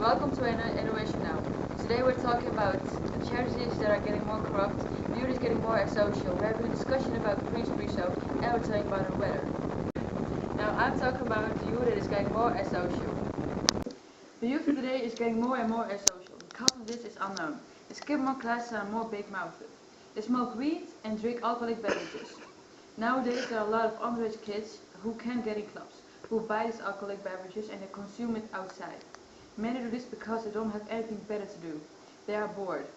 Welcome to Innovation Now. Today we're talking about charities that are getting more corrupt, youth is getting more asocial. We're having a discussion about Prince Friso, and we're talking about the weather. Now I'm talking about the youth that is getting more asocial. The youth of today is getting more and more asocial. The cause of this is unknown. They skip more classes and are more big-mouthed. They smoke weed and drink alcoholic beverages. Nowadays there are a lot of underage kids who can't get in clubs, who buy these alcoholic beverages and they consume it outside. Many do this because they don't have anything better to do. They are bored.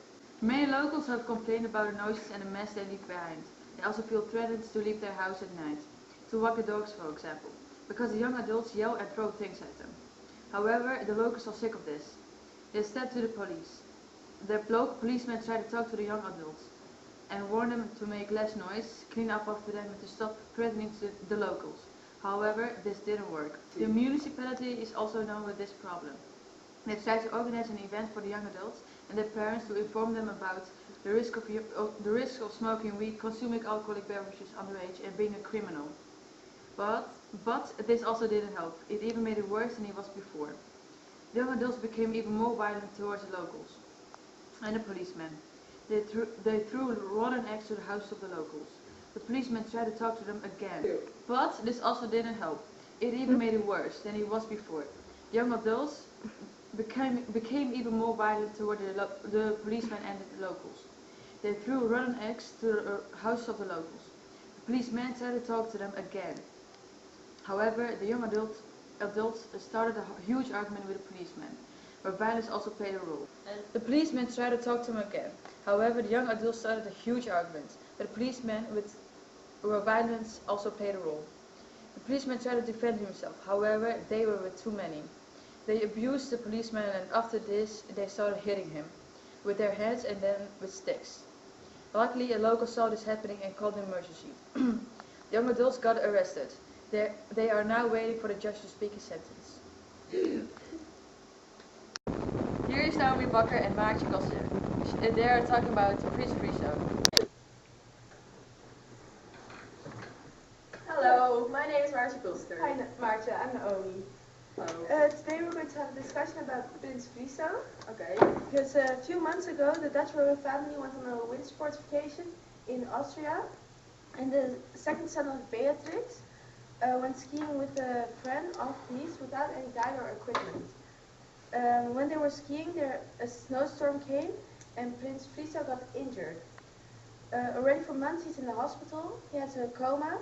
Many locals have complained about the noises and the mess they leave behind. They also feel threatened to leave their house at night, to walk the dogs for example, because the young adults yell and throw things at them. However, the locals are sick of this. They step to the police. The local policemen try to talk to the young adults and warn them to make less noise, clean up after them and to stop threatening to the locals. However, this didn't work. The municipality is also known with this problem. They tried to organize an event for the young adults and their parents to inform them about the risk of smoking weed, consuming alcoholic beverages underage and being a criminal. But this also didn't help. It even made it worse than it was before. The young adults became even more violent towards the locals and the policemen. They threw rotten eggs to the houses of the locals. The policemen tried to talk to them again. But this also didn't help. It even made it worse than it was before. The young adults became even more violent toward the policemen and the locals. They threw rotten eggs to the houses of the locals. The policemen tried to talk to them again. However, the young adults started a huge argument with the policemen, where violence also played a role. The policemen tried to talk to them again. However, the young adults started a huge argument, with the policemen where violence also played a role. The policeman tried to defend himself. However, they were with too many. They abused the policeman and after this they started hitting him with their hands and then with sticks. Luckily a local saw this happening and called an emergency. The young adults got arrested. They are now waiting for the judge to speak his sentence. Here is Naomi Bakker and Maartje Koster. They are talking about Prince Friso. Hello, my name is Maartje Koster. Hi Maartje, I'm Naomi. Today we're going to have a discussion about Prince Friso. Okay. Because a few months ago the Dutch royal family went on a winter sports vacation in Austria. And the second son of Beatrix went skiing with a friend off-piste without any guide or equipment. When they were skiing, a snowstorm came and Prince Friso got injured. Already for months he's in the hospital, he has a coma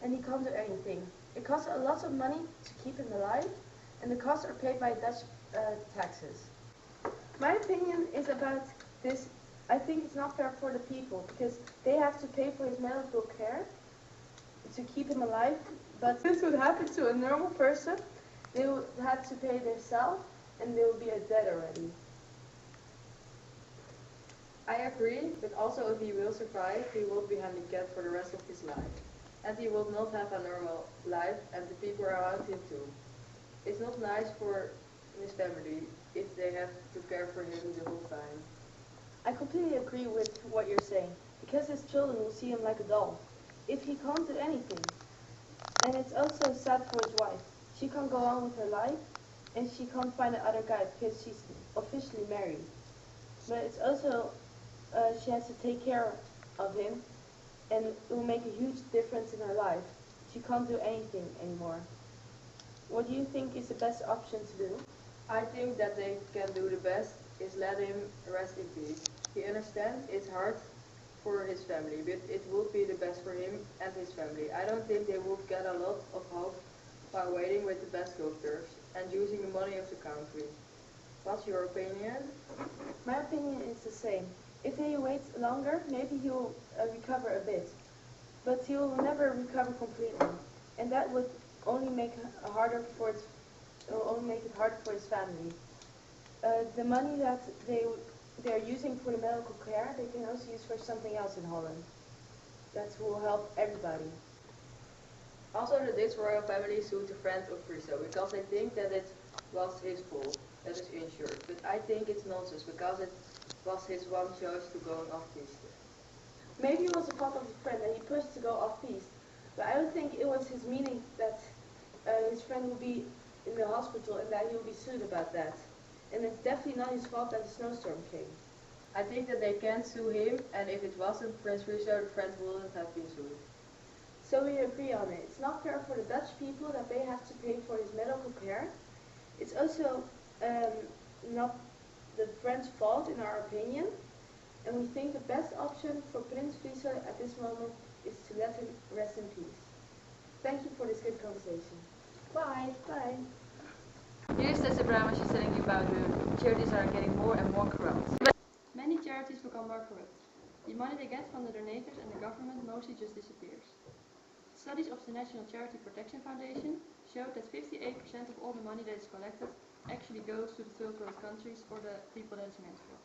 and he can't do anything. It costs a lot of money to keep him alive and the costs are paid by Dutch taxes. My opinion is about this. I think it's not fair for the people because they have to pay for his medical care to keep him alive, but if this would happen to a normal person, they would have to pay themselves and they would be dead already. I agree, but also if he will survive, he will be handicapped for the rest of his life. And he will not have a normal life and the people around him too. It's not nice for his family if they have to care for him the whole time. I completely agree with what you're saying, because his children will see him like a doll, if he can't do anything. And it's also sad for his wife. She can't go on with her life, and she can't find another guy because she's officially married. But it's also, she has to take care of him, and it will make a huge difference in her life. She can't do anything anymore. What do you think is the best option to do? I think that they can do the best is let him rest in peace. He understands it's hard for his family, but it would be the best for him and his family. I don't think they would get a lot of hope by waiting with the best doctors and using the money of the country. What's your opinion? My opinion is the same. If he waits longer, maybe he'll recover a bit. But he'll never recover completely. And that would only make it harder for his family. The money that they're using for the medical care, they can also use for something else in Holland. That will help everybody. Also, the Dutch royal family sued the friend of Friso because they think that it was his fault that is insured. But I think it's nonsense because it was his one choice to go off-piste. Maybe it was the fault of his friend that he pushed to go off-piste. But I don't think it was his meaning that his friend would be in the hospital and that he would be sued about that. and it's definitely not his fault that the snowstorm came. I think that they can sue him, and if it wasn't Prince Friso, the friends wouldn't have been sued. So we agree on it. It's not fair for the Dutch people that they have to pay for his medical care. It's also not the friend's fault in our opinion, and we think the best option for Prince Friso at this moment is to let him rest in peace. Thank you for this good conversation. Bye. Bye. Here's Tessa Brown when she's telling you about the charities that are getting more and more corrupt. Many charities become more corrupt. The money they get from the donators and the government mostly just disappears. Studies of the National Charity Protection Foundation showed that 58% of all the money that is collected actually goes to the third world countries or the people that it's meant for.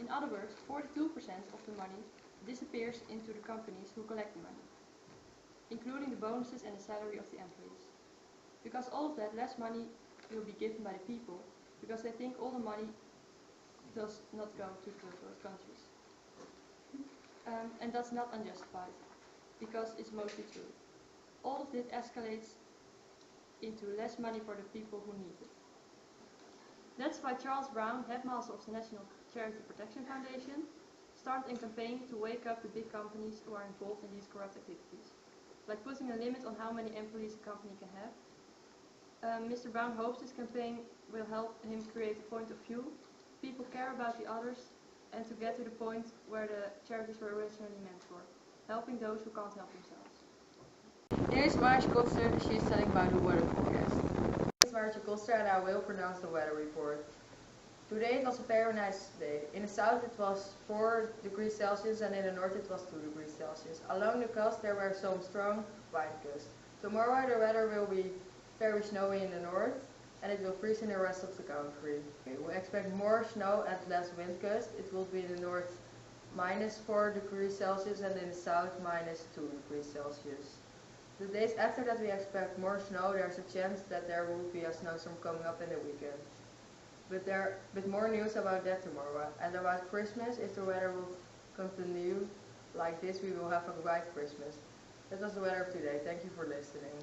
In other words, 42% of the money disappears into the companies who collect the money, including the bonuses and the salary of the employees. Because all of that, less money will be given by the people, because they think all the money does not go to third world countries. And that's not unjustified, because it's mostly true. All of this escalates into less money for the people who need it. That's why Charles Brown, headmaster of the National Charity Protection Foundation, started a campaign to wake up the big companies who are involved in these corrupt activities, like putting a limit on how many employees a company can have. Mr. Brown hopes this campaign will help him create a point of view, people care about the others, and to get to the point where the charities were originally meant for, helping those who can't help themselves. Here's Marge Koster, she's telling about the weather forecast. It's Marge Costa and I will pronounce the weather report. Today it was a very nice day. In the south it was 4 degrees Celsius and in the north it was 2 degrees Celsius. Along the coast there were some strong wind gusts. Tomorrow the weather will be very snowy in the north and it will freeze in the rest of the country. We expect more snow and less wind gust. It will be in the north -4 degrees Celsius and in the south -2 degrees Celsius. The days after that we expect more snow. There's a chance that there will be a snowstorm coming up in the weekend. But more news about that tomorrow. And about Christmas, if the weather will continue like this, we will have a bright Christmas. That was the weather of today. Thank you for listening.